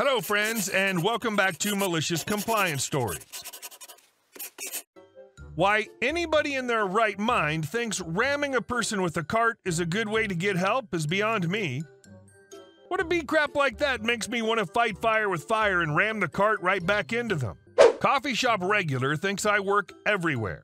Hello, friends, and welcome back to Malicious Compliance Stories. Why anybody in their right mind thinks ramming a person with a cart is a good way to get help is beyond me. What a beat crap like that makes me want to fight fire with fire and ram the cart right back into them. Coffee shop regular thinks I work everywhere.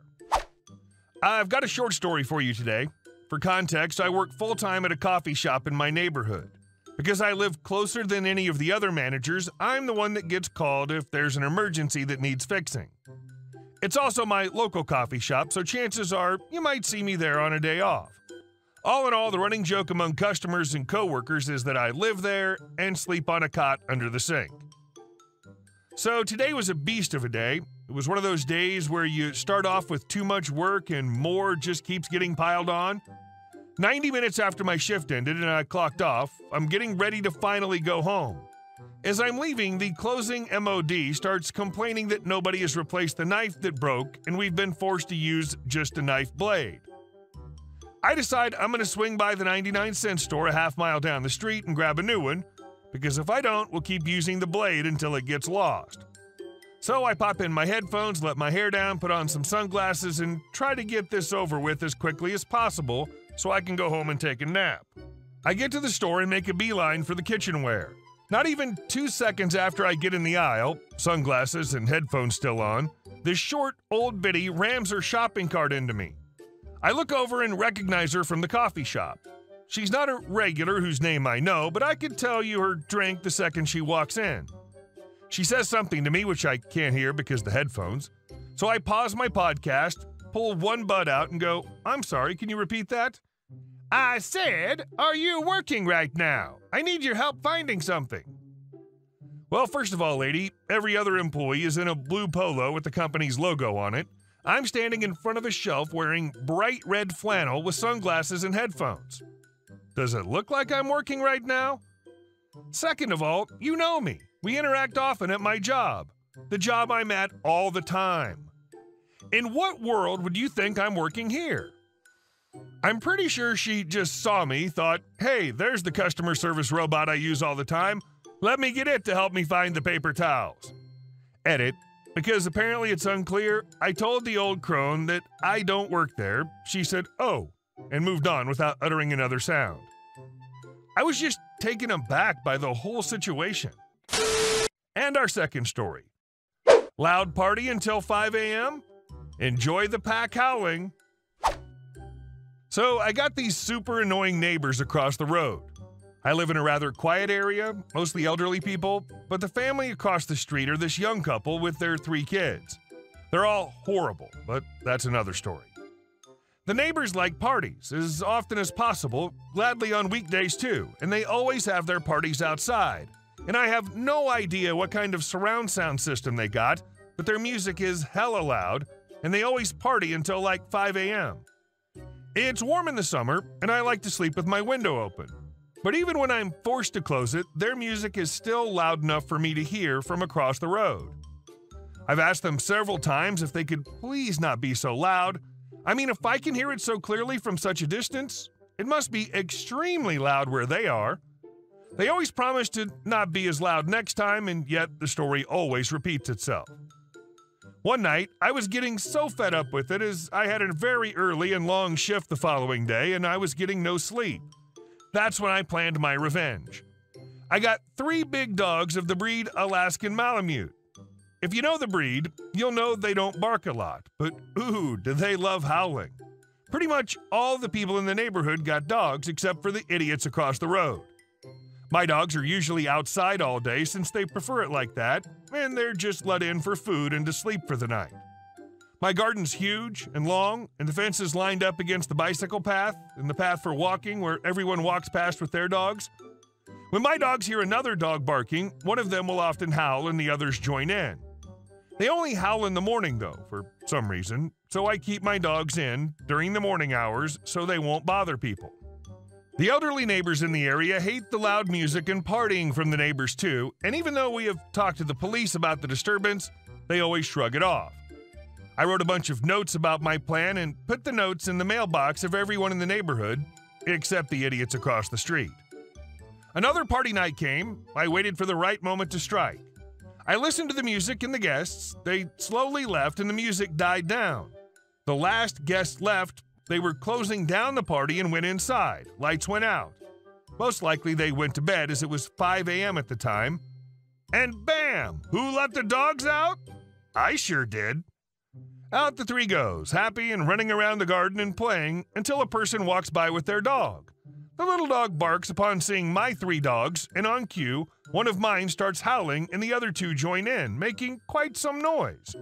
I've got a short story for you today. For context, I work full-time at a coffee shop in my neighborhood. Because I live closer than any of the other managers, I'm the one that gets called if there's an emergency that needs fixing. It's also my local coffee shop, so chances are you might see me there on a day off. All in all, the running joke among customers and coworkers is that I live there and sleep on a cot under the sink. So today was a beast of a day. It was one of those days where you start off with too much work and more just keeps getting piled on. 90 minutes after my shift ended and I clocked off, I'm getting ready to finally go home. As I'm leaving, the closing MOD starts complaining that nobody has replaced the knife that broke and we've been forced to use just a knife blade. I decide I'm going to swing by the 99-cent store a half-mile down the street and grab a new one, because if I don't, we'll keep using the blade until it gets lost. So I pop in my headphones, let my hair down, put on some sunglasses, and try to get this over with as quickly as possible so I can go home and take a nap. I get to the store and make a beeline for the kitchenware. Not even 2 seconds after I get in the aisle, sunglasses and headphones still on, this short old biddy rams her shopping cart into me. I look over and recognize her from the coffee shop. She's not a regular whose name I know, but I could tell you her drink the second she walks in. She says something to me which I can't hear because of the headphones, so I pause my podcast, pull one bud out and go, "I'm sorry, can you repeat that?" "I said, are you working right now? I need your help finding something." Well, first of all, lady, every other employee is in a blue polo with the company's logo on it. I'm standing in front of a shelf wearing bright red flannel with sunglasses and headphones. Does it look like I'm working right now? Second of all, you know me. We interact often at my job. The job I'm at all the time. In what world would you think I'm working here? I'm pretty sure she just saw me, thought, "Hey, there's the customer service robot I use all the time. Let me get it to help me find the paper towels." Edit, because apparently it's unclear, I told the old crone that I don't work there. She said, "Oh," and moved on without uttering another sound. I was just taken aback by the whole situation. And our second story. Loud party until 5 a.m.? Enjoy the pack howling. So I got these super annoying neighbors across the road. I live in a rather quiet area, mostly elderly people, but the family across the street are this young couple with their 3 kids. They're all horrible, but that's another story. The neighbors like parties as often as possible, gladly on weekdays too, and they always have their parties outside. And I have no idea what kind of surround sound system they got, but their music is hella loud, and they always party until like 5 a.m. It's warm in the summer, and I like to sleep with my window open. But even when I'm forced to close it, their music is still loud enough for me to hear from across the road. I've asked them several times if they could please not be so loud. I mean, if I can hear it so clearly from such a distance, it must be extremely loud where they are. They always promise to not be as loud next time, and yet the story always repeats itself. One night, I was getting so fed up with it as I had a very early and long shift the following day and I was getting no sleep. That's when I planned my revenge. I got 3 big dogs of the breed Alaskan Malamute. If you know the breed, you'll know they don't bark a lot, but ooh, do they love howling. Pretty much all the people in the neighborhood got dogs except for the idiots across the road. My dogs are usually outside all day since they prefer it like that, and they're just let in for food and to sleep for the night. My garden's huge and long, and the fence is lined up against the bicycle path and the path for walking where everyone walks past with their dogs. When my dogs hear another dog barking, one of them will often howl and the others join in. They only howl in the morning, though, for some reason, so I keep my dogs in during the morning hours so they won't bother people. The elderly neighbors in the area hate the loud music and partying from the neighbors too, and even though we have talked to the police about the disturbance, they always shrug it off. I wrote a bunch of notes about my plan and put the notes in the mailbox of everyone in the neighborhood, except the idiots across the street. Another party night came. I waited for the right moment to strike. I listened to the music and the guests. They slowly left and the music died down. The last guest left. They were closing down the party and went inside. Lights went out. Most likely they went to bed as it was 5 a.m. at the time. And bam! Who let the dogs out? I sure did. Out the three goes, happy and running around the garden and playing until a person walks by with their dog. The little dog barks upon seeing my three dogs, and on cue, one of mine starts howling and the other two join in, making quite some noise.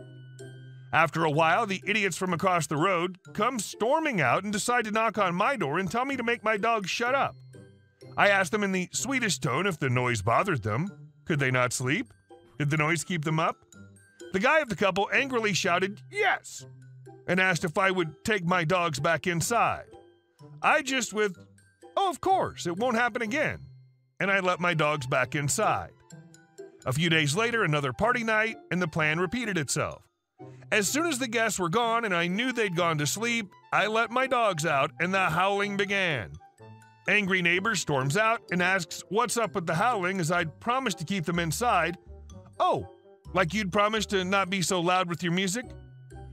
After a while, the idiots from across the road come storming out and decide to knock on my door and tell me to make my dogs shut up. I asked them in the sweetest tone if the noise bothered them. Could they not sleep? Did the noise keep them up? The guy of the couple angrily shouted, "Yes," and asked if I would take my dogs back inside. I just with, "Oh, of course, it won't happen again," and I let my dogs back inside. A few days later, another party night, and the plan repeated itself. As soon as the guests were gone and I knew they'd gone to sleep, I let my dogs out and the howling began. Angry neighbor storms out and asks what's up with the howling as I'd promised to keep them inside. "Oh, like you'd promised to not be so loud with your music?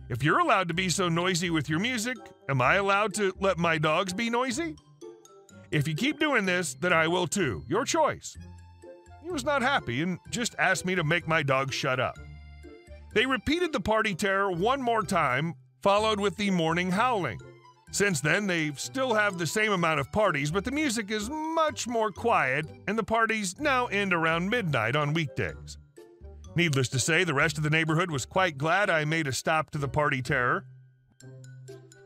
If you're allowed to be so noisy with your music, am I allowed to let my dogs be noisy? If you keep doing this, then I will too. Your choice." He was not happy and just asked me to make my dogs shut up. They repeated the party terror one more time, followed with the morning howling. Since then, they still have the same amount of parties, but the music is much more quiet, and the parties now end around midnight on weekdays. Needless to say, the rest of the neighborhood was quite glad I made a stop to the party terror.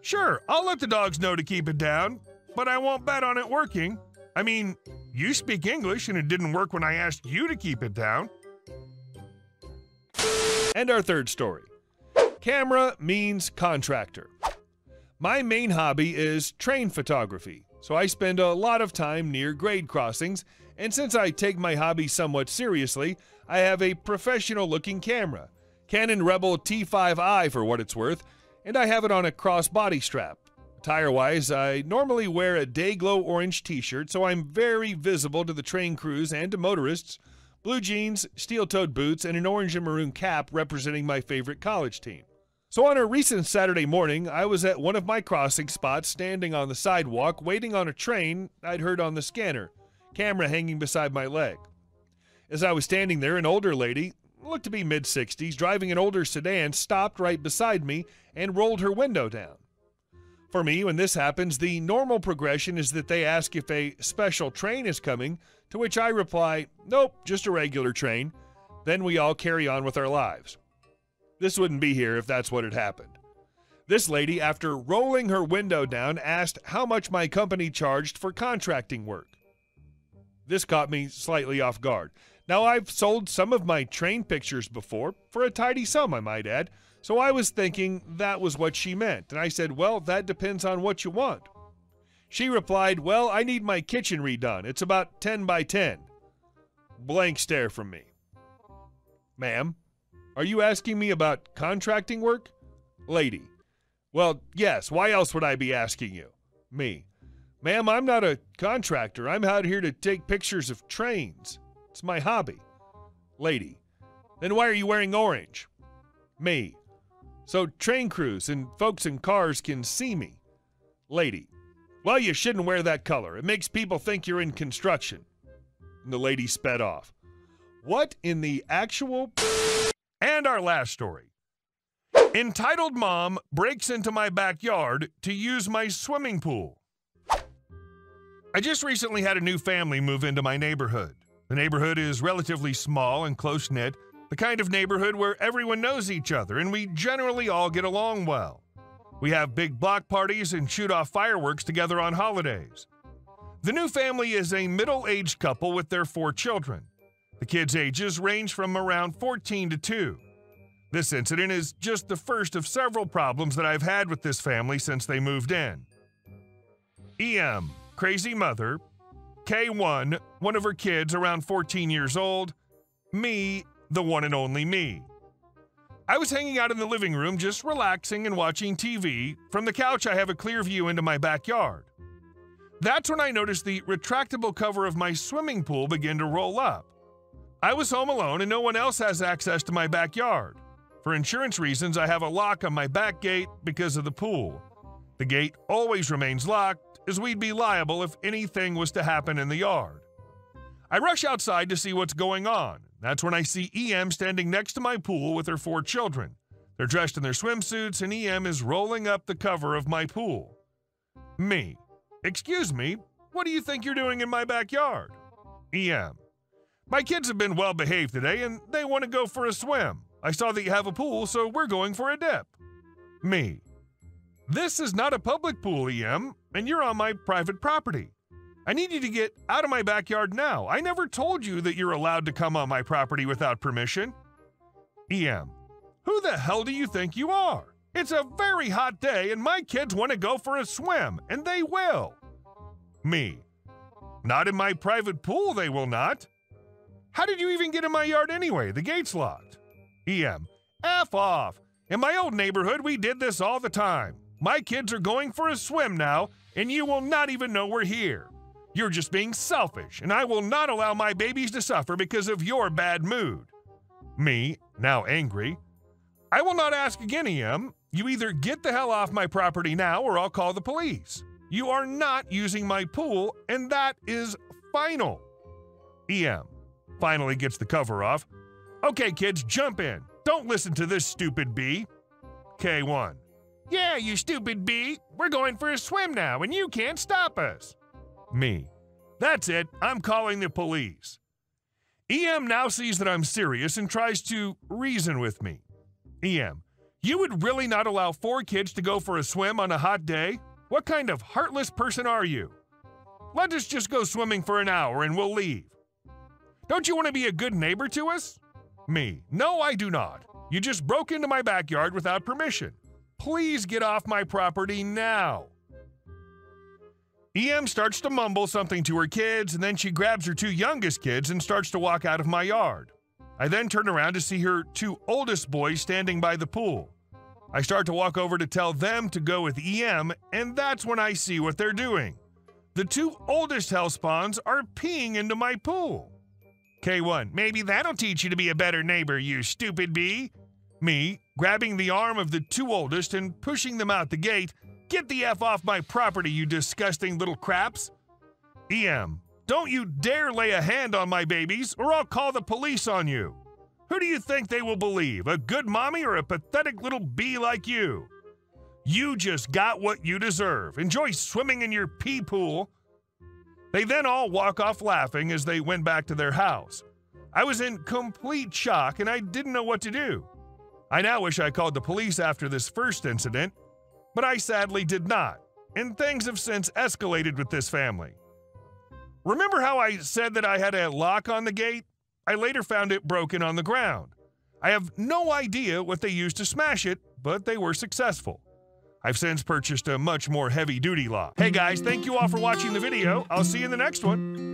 Sure, I'll let the dogs know to keep it down, but I won't bet on it working. I mean, you speak English, and it didn't work when I asked you to keep it down. And our third story. Camera means contractor. My main hobby is train photography, so I spend a lot of time near grade crossings, and since I take my hobby somewhat seriously, I have a professional-looking camera, Canon Rebel T5i for what it's worth, and I have it on a cross-body strap. Attire-wise, I normally wear a Dayglow orange t-shirt, so I'm very visible to the train crews and to motorists, blue jeans, steel-toed boots, and an orange and maroon cap representing my favorite college team. So on a recent Saturday morning, I was at one of my crossing spots standing on the sidewalk waiting on a train I'd heard on the scanner, camera hanging beside my leg. As I was standing there, an older lady, looked to be mid-60s, driving an older sedan, stopped right beside me and rolled her window down. For me, when this happens, the normal progression is that they ask if a special train is coming, to which I reply, "Nope, just a regular train." Then we all carry on with our lives. This wouldn't be here if that's what had happened. This lady, after rolling her window down, asked how much my company charged for contracting work. This caught me slightly off guard. Now, I've sold some of my train pictures before, for a tidy sum, I might add, so I was thinking that was what she meant, and I said, "Well, that depends on what you want." She replied, "Well, I need my kitchen redone. It's about 10 by 10. Blank stare from me. "Ma'am, are you asking me about contracting work?" Lady, "Well, yes, why else would I be asking you?" Me, "Ma'am, I'm not a contractor. I'm out here to take pictures of trains. It's my hobby." Lady, "Then why are you wearing orange?" Me, "So train crews and folks in cars can see me." Lady, "Well, you shouldn't wear that color. It makes people think you're in construction." And the lady sped off. What in the actual... And our last story. Entitled mom breaks into my backyard to use my swimming pool. I just recently had a new family move into my neighborhood. The neighborhood is relatively small and close-knit, the kind of neighborhood where everyone knows each other and we generally all get along well. We have big block parties and shoot off fireworks together on holidays. The new family is a middle-aged couple with their 4 children. The kids' ages range from around 14 to 2. This incident is just the first of several problems that I've had with this family since they moved in. EM, crazy mother. K1, one of her kids around 14 years old. Me, the one and only me. I was hanging out in the living room just relaxing and watching TV. From the couch, I have a clear view into my backyard. That's when I noticed the retractable cover of my swimming pool begin to roll up. I was home alone and no one else has access to my backyard. For insurance reasons, I have a lock on my back gate because of the pool. The gate always remains locked, as we'd be liable if anything was to happen in the yard. I rush outside to see what's going on. That's when I see EM standing next to my pool with her 4 children. They're dressed in their swimsuits and EM is rolling up the cover of my pool. Me. Excuse me, what do you think you're doing in my backyard? EM. My kids have been well behaved today and they want to go for a swim. I saw that you have a pool, so we're going for a dip. Me. This is not a public pool, EM, and you're on my private property. I need you to get out of my backyard now. I never told you that you're allowed to come on my property without permission. EM. Who the hell do you think you are? It's a very hot day and my kids want to go for a swim, and they will. Me. Not in my private pool, they will not. How did you even get in my yard anyway? The gate's locked. EM. F off. In my old neighborhood, we did this all the time. My kids are going for a swim now, and you will not even know we're here. You're just being selfish, and I will not allow my babies to suffer because of your bad mood. Me, now angry. I will not ask again, EM. You either get the hell off my property now or I'll call the police. You are not using my pool, and that is final. EM finally gets the cover off. Okay, kids, jump in. Don't listen to this stupid bee. K1. Yeah, you stupid bee. We're going for a swim now, and you can't stop us. Me. That's it. I'm calling the police. EM now sees that I'm serious and tries to reason with me. EM. You would really not allow 4 kids to go for a swim on a hot day? What kind of heartless person are you? Let us just go swimming for an hour and we'll leave. Don't you want to be a good neighbor to us? Me. No, I do not. You just broke into my backyard without permission. Please get off my property now. EM starts to mumble something to her kids, and then she grabs her 2 youngest kids and starts to walk out of my yard. I then turn around to see her 2 oldest boys standing by the pool. I start to walk over to tell them to go with EM, and that's when I see what they're doing. The 2 oldest hellspawns are peeing into my pool. K1, maybe that'll teach you to be a better neighbor, you stupid bee. Me, grabbing the arm of the 2 oldest and pushing them out the gate. Get the F off my property, you disgusting little craps. EM, don't you dare lay a hand on my babies or I'll call the police on you. Who do you think they will believe, a good mommy or a pathetic little bee like you? You just got what you deserve. Enjoy swimming in your pee pool. They then all walk off laughing as they went back to their house. I was in complete shock and I didn't know what to do. I now wish I called the police after this first incident, but I sadly did not, and things have since escalated with this family. Remember how I said that I had a lock on the gate? I later found it broken on the ground. I have no idea what they used to smash it, but they were successful. I've since purchased a much more heavy-duty lock. Hey guys, thank you all for watching the video. I'll see you in the next one.